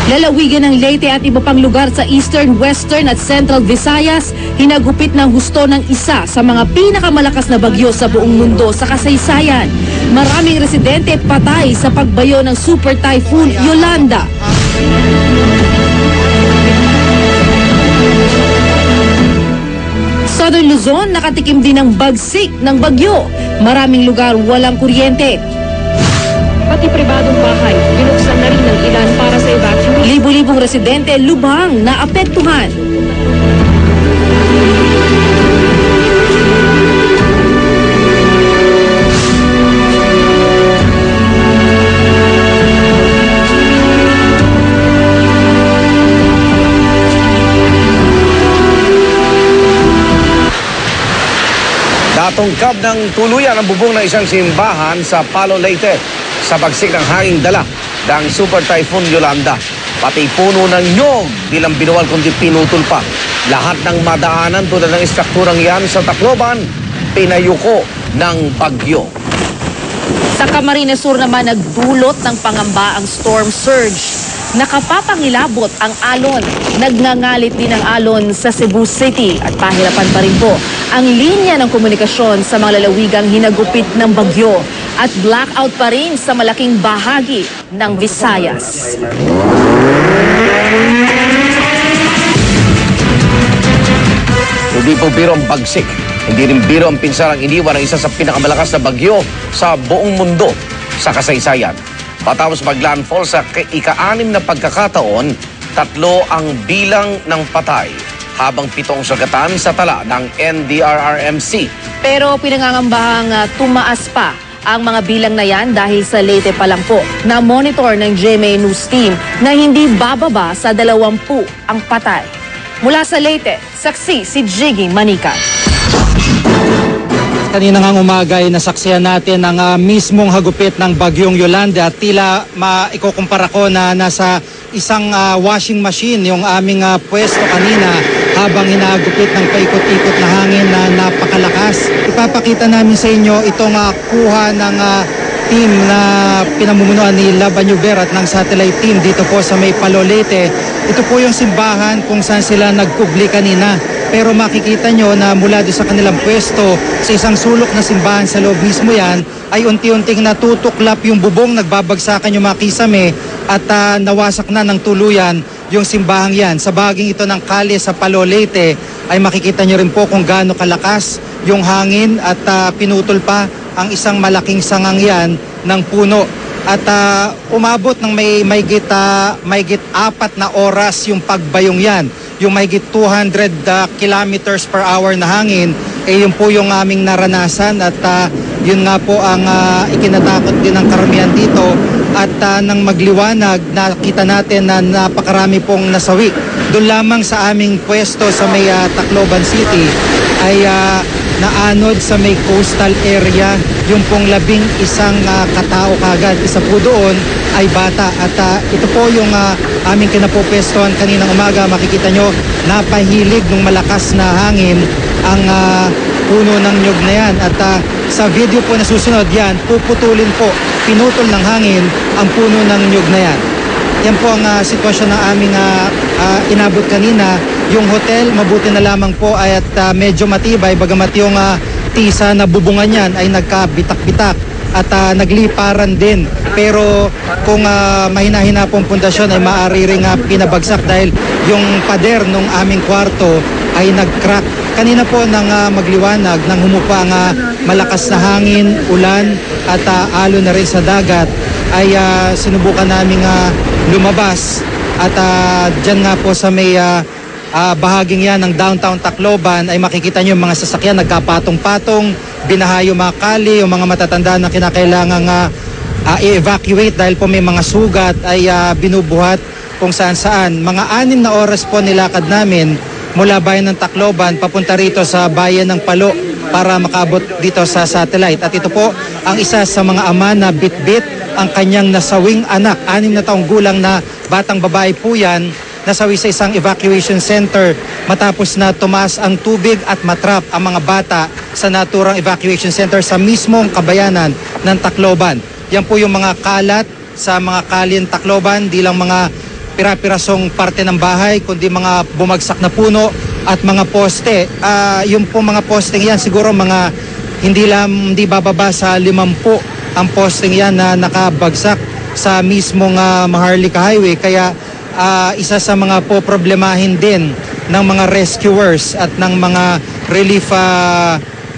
Lalawigan ng Leyte at iba pang lugar sa Eastern, Western at Central Visayas, hinagupit ng husto ng isa sa mga pinakamalakas na bagyo sa buong mundo sa kasaysayan. Maraming residente patay sa pagbayo ng Super Typhoon Yolanda. Southern Luzon nakatikim din ng bagsik ng bagyo. Maraming lugar walang kuryente. Pati pribadong bahay, binuksan na rin ng ilan para sa evacuation. Libo-libong residente lubhang naapektuhan. Natungkab ng tuluyan ang bubong ng isang simbahan sa Palo, Leyte sa bagsik ng hanging dala ng Super Typhoon Yolanda. Pati puno ng nyog bilang binuwal kundi pinutol pa. Lahat ng madaanan tulad ng istrukturang yan sa Tacloban, pinayuko ng bagyo. Sa Camarines Sur naman nagdulot ng pangamba ang storm surge. Nakapapangilabot ang alon. Nagngangalit din ang alon sa Cebu City at pahirapan pa rin po ang linya ng komunikasyon sa mga lalawigang hinagupit ng bagyo at blackout pa rin sa malaking bahagi ng Visayas. Hindi po biro ang bagsik. Hindi rin biro ang pinsarang iniwan ng isa sa pinakamalakas na bagyo sa buong mundo sa kasaysayan. Matapos mag-landfall sa ika-6 na pagkakataon, 3 ang bilang ng patay, habang 7 sugatan sa tala ng NDRRMC. Pero pinangangambahang tumaas pa ang mga bilang na yan dahil sa Leyte pa lang po na monitor ng GMA News Team na hindi bababa sa 20 ang patay. Mula sa Leyte, saksi si Jiggy Manica. Kanina ngang umaga ay nasaksihan natin ang mismong hagupit ng bagyong Yolanda at tila maikukumpara ko na nasa isang washing machine yung aming pwesto kanina habang hinagupit ng paikot-ikot na hangin na napakalakas. Ipapakita namin sa inyo itong kuha ng team na pinamumunuan ni Laban Yuber at ng satellite team dito po sa may Palo, Leyte. Ito po yung simbahan kung saan sila nagkubli kanina. Pero makikita nyo na mula doon sa kanilang pwesto sa isang sulok na simbahan sa loob mismo yan ay unti-unting natutuklap yung bubong, nagbabagsakan yung mga kisame at nawasak na ng tuluyan yung simbahang yan. Sa bahaging ito ng kalye sa Palo, Leyte ay makikita nyo rin po kung gaano kalakas yung hangin at pinutol pa ang isang malaking sangang yan ng puno. At umabot ng may higit 4 na oras yung pagbayong yan. Yung mahigit 200 kilometers per hour na hangin, yun po yung aming naranasan at yun nga po ang ikinatakot din ng karamihan dito. At nang magliwanag, nakita natin na napakarami pong nasawi. Doon lamang sa aming pwesto sa may Tacloban City ay naanod sa may coastal area yung pong 11 katao kagad. Isa po doon ay bata at ito po yung aming kinapopwestohan kaninang umaga. Makikita nyo, napahilig ng malakas na hangin ang puno ng nyug na yan at sa video po na susunod yan, puputulin po, pinutol ng hangin ang puno ng nyug na yan. Yan po ang sitwasyon ng aming inabot kanina. Yung hotel, mabuti na lamang po ay at medyo matibay, bagamat yung tisa na bubungan yan ay nagkabitak-bitak at nagliparan din. Pero kung mahina-hina pong pundasyon ay maaari ring pinabagsak dahil yung pader ng aming kwarto ay nag-crack. Kanina po nang magliwanag, nang humupa ang malakas na hangin, ulan at alon na rin sa dagat, ay sinubukan naming lumabas at dyan nga po sa may bahaging yan ng downtown Tacloban ay makikita nyo yung mga sasakyan nagkapatong-patong, binaha yung mga kali, yung mga matatanda na kinakailangang i-evacuate dahil po may mga sugat ay binubuhat kung saan-saan. Mga 6 na oras po nilakad namin mula bayan ng Tacloban papunta rito sa bayan ng Palo para makabot dito sa satellite. At ito po ang isa sa mga ama na bit-bit ang kanyang nasawing anak. 6 na taong gulang na batang babae po yan, nasawi sa isang evacuation center matapos na tumaas ang tubig at matrap ang mga bata sa naturang evacuation center sa mismong kabayanan ng Tacloban. Yan po yung mga kalat sa mga kalyen Tacloban, di lang mga pira-pirasong parte ng bahay, kundi mga bumagsak na puno at mga poste. Yung po mga posting yan, siguro mga hindi bababa sa 50 ang posting yan na nakabagsak sa mismong Maharlika Highway. Kaya isa sa mga poproblemahin din ng mga rescuers at ng mga relief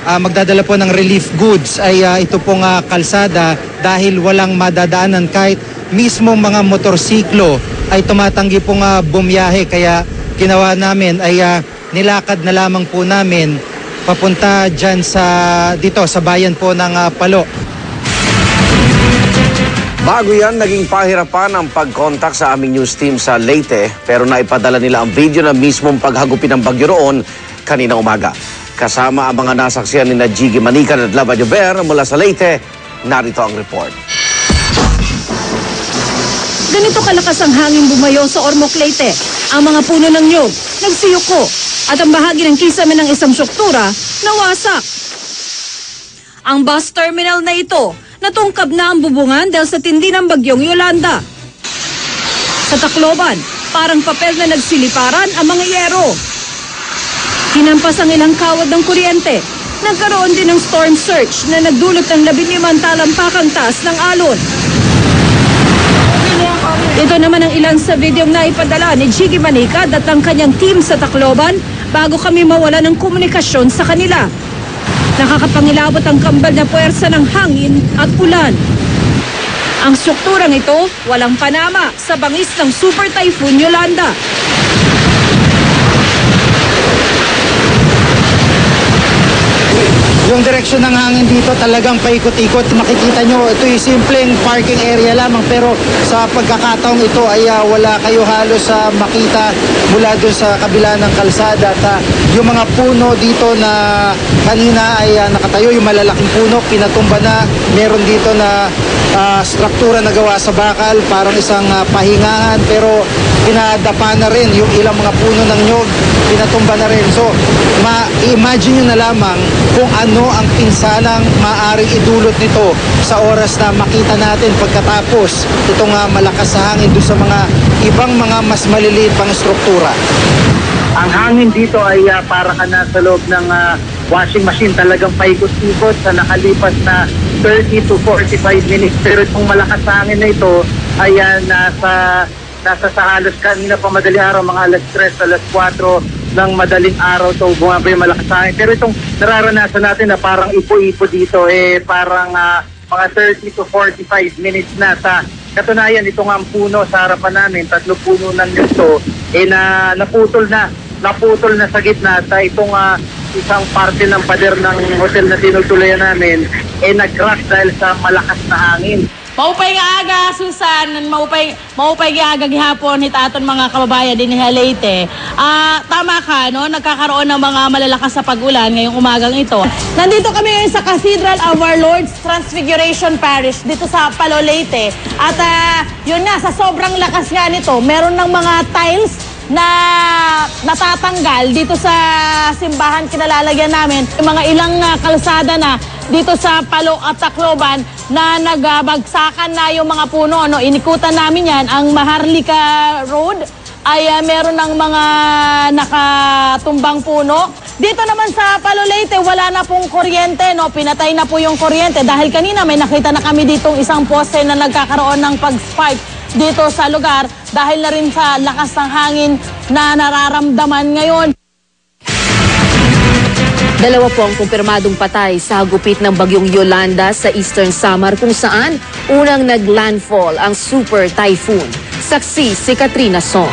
magdadala po ng relief goods ay ito pong kalsada, dahil walang madadaanan kahit mismo mga motorsiklo ay tumatanggi pong bumiyahe. Kaya ginawa namin ay nilakad na lamang po namin papunta dyan dito sa bayan po ng Palo. Bago yan, naging pahirapan ang pag-contact sa aming news team sa Leyte, pero naipadala nila ang video na mismong paghagupin ng bagyo roon kanina umaga. Kasama ang mga nasaksihan ni Jiggy Manican at Lava Jover mula sa Leyte. Narito ang report. Ganito kalakas ang hangin bumayo sa Ormoc, Leyte. Ang mga puno ng nyug nagsiyuko at ang bahagi ng kisame ng isang struktura nawasak. Ang bus terminal na ito natungkab na ang bubungan dahil sa tindi ng bagyong Yolanda. Sa Tacloban, parang papel na nagsiliparan ang mga yero. Hinampas ang ilang kawad ng kuryente. Nagkaroon din ng storm surge na nagdulot ng 15 talampakang taas ng alon. Ito naman ang ilan sa videong naipadala ni Jiggy Manica at ang kanyang team sa Tacloban bago kami mawala ng komunikasyon sa kanila. Nakakapangilabot ang kambal na puwersa ng hangin at ulan. Ang strukturang ito walang panama sa bangis ng Super Typhoon Yolanda. Yung direksyon ng hangin dito talagang paikot-ikot. Makikita nyo, ito yung simpleng parking area lamang, pero sa pagkakataong ito ay wala kayo halos makita mula dun sa kabila ng kalsada. At yung mga puno dito na kanina ay nakatayo, yung malalaking puno, pinatumba na. Meron dito na struktura na gawa sa bakal, parang isang pahingahan, pero pinadapa na rin yung ilang mga puno ng nyog, pinatumba na rin. So, ma-imagine nyo na lamang kung ano ang pinsalang maaaring idulot nito sa oras na makita natin pagkatapos itong malakas na hangin doon sa mga ibang mga mas maliliit pang struktura. Ang hangin dito ay para ka na sa loob ng washing machine, talagang paikot-ikot sa nakalipas na 30 to 45 minutes. Pero itong malakas na hangin na ito ay nasa sa halos kanina pa madaling araw, mga alas 3, alas 4 ng madaling araw to bumaba yung malakas hangin. Pero itong nararanasan natin na parang ipo-ipo dito, parang mga 30 to 45 minutes na. Sa katunayan, itong ang puno sa harapan namin, 3 puno ng nito, naputol na sa gitna. Sa itong isang parte ng pader ng hotel na tinutuluyan namin, nag-crack dahil sa malakas na hangin. Maupay nga aga, Susan, maupay nga aga gihapon hitaton mga kababayan din ni Leyte. Tama ka, no? Nagkakaroon ng mga malalakas sa pag-ulan ngayong umagang ito. Nandito kami ngayon sa Cathedral of Our Lord's Transfiguration Parish dito sa Palo, Leyte. At yun nga, sa sobrang lakas nga nito, meron ng mga tiles na natatanggal dito sa simbahan kinalalagyan namin. Mga ilang kalsada na dito sa Palo at Tacloban na nagbagsakan na yung mga puno. No? Inikutan namin yan. Ang Maharlika Road ay meron ng mga nakatumbang puno. Dito naman sa Palo, Leyte, wala na pong kuryente. No? Pinatay na po yung kuryente dahil kanina may nakita na kami ditong isang poste na nagkakaroon ng pag-spike dito sa lugar dahil na rin sa lakas ng hangin na nararamdaman ngayon. Dalawa po ang kumpirmadong patay sa hagupit ng bagyong Yolanda sa Eastern Samar kung saan unang naglandfall ang Super Typhoon. Saksi si Katrina Song.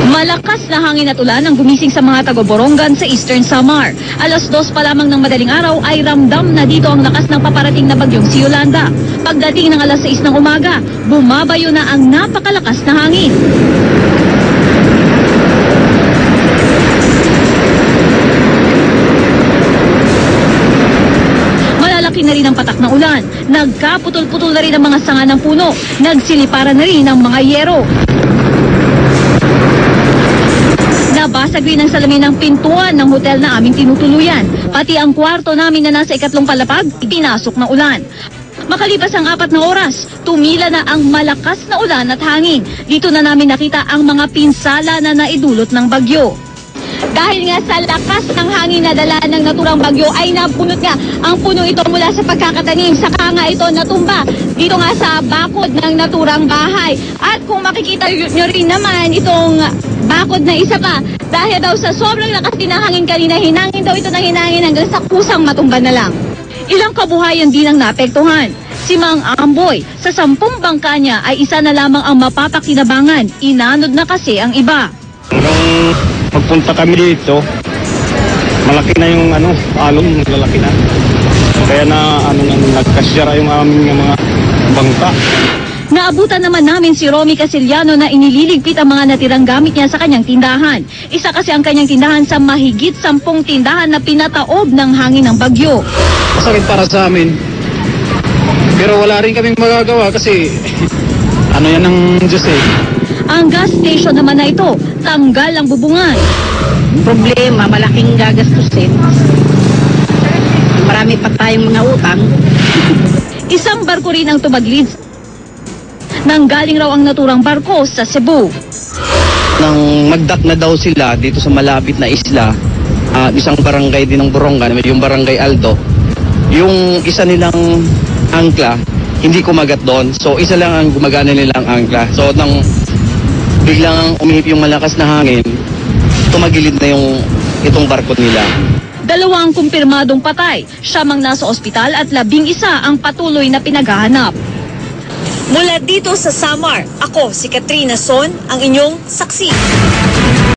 Malakas na hangin at ulan ang gumising sa mga taga-Borongan sa Eastern Samar. Alas 2 pa lamang ng madaling araw ay ramdam na dito ang lakas ng paparating na bagyong si Yolanda. Pagdating ng alas 6 ng umaga, bumabayo na ang napakalakas na hangin. Malalaki na rin ang patak ng ulan. Nagkaputol-putol na rin ang mga sanga ng puno. Nagsiliparan na rin ang mga yero. Nabasag rin ang salamin ng pintuan ng hotel na aming tinutuluyan. Pati ang kwarto namin na nasa ikatlong palapag, pinasok ng ulan. Makalipas ang 4 na oras, tumila na ang malakas na ulan at hangin. Dito na namin nakita ang mga pinsala na naidulot ng bagyo. Dahil nga sa lakas ng hangin na dala ng naturang bagyo ay napunot nga ang puno ito mula sa pagkakatanim. Saka nga ito natumba dito nga sa bakod ng naturang bahay. At kung makikita nyo rin naman itong bakod na isa pa, dahil daw sa sobrang lakas din ng hangin kanina, hinangin daw ito ng hinangin hanggang sa kusang matumba na lang. Ilang kabuhayan din ang naapektuhan. Si Mang Amboy, sa 10 bangka niya ay isa na lamang ang mapapakinabangan. Inanod na kasi ang iba. Nung magpunta kami dito, malaki na yung alon, lalaki na. Kaya na nagkasyara yung aming mga bangka. Naabutan naman namin si Romy Casiliano na inililigpit ang mga natirang gamit niya sa kanyang tindahan. Isa kasi ang kanyang tindahan sa mahigit 10 tindahan na pinataob ng hangin ng bagyo. Masakit para sa amin. Pero wala rin kaming magagawa kasi yan ng Diyos eh. Ang gas station naman na ito, tanggal ang bubungan. Problema, malaking gagastusin. Marami pa tayong mga utang. Isang barko rin ang tumaglid. Nanggaling raw ang naturang barko sa Cebu. Nang magdak na daw sila dito sa malapit na isla, isang barangay din ng Borongan, yung barangay Aldo, yung isa nilang angkla, hindi kumagat doon. So isa lang ang gumagana nilang angkla. So nang biglang umihip yung malakas na hangin, tumagilid na itong barko nila. 2 ang kumpirmadong patay, 7 ang nasa ospital at 11 ang patuloy na pinaghahanap. Mula dito sa Samar, ako si Katrina Son, ang inyong saksi.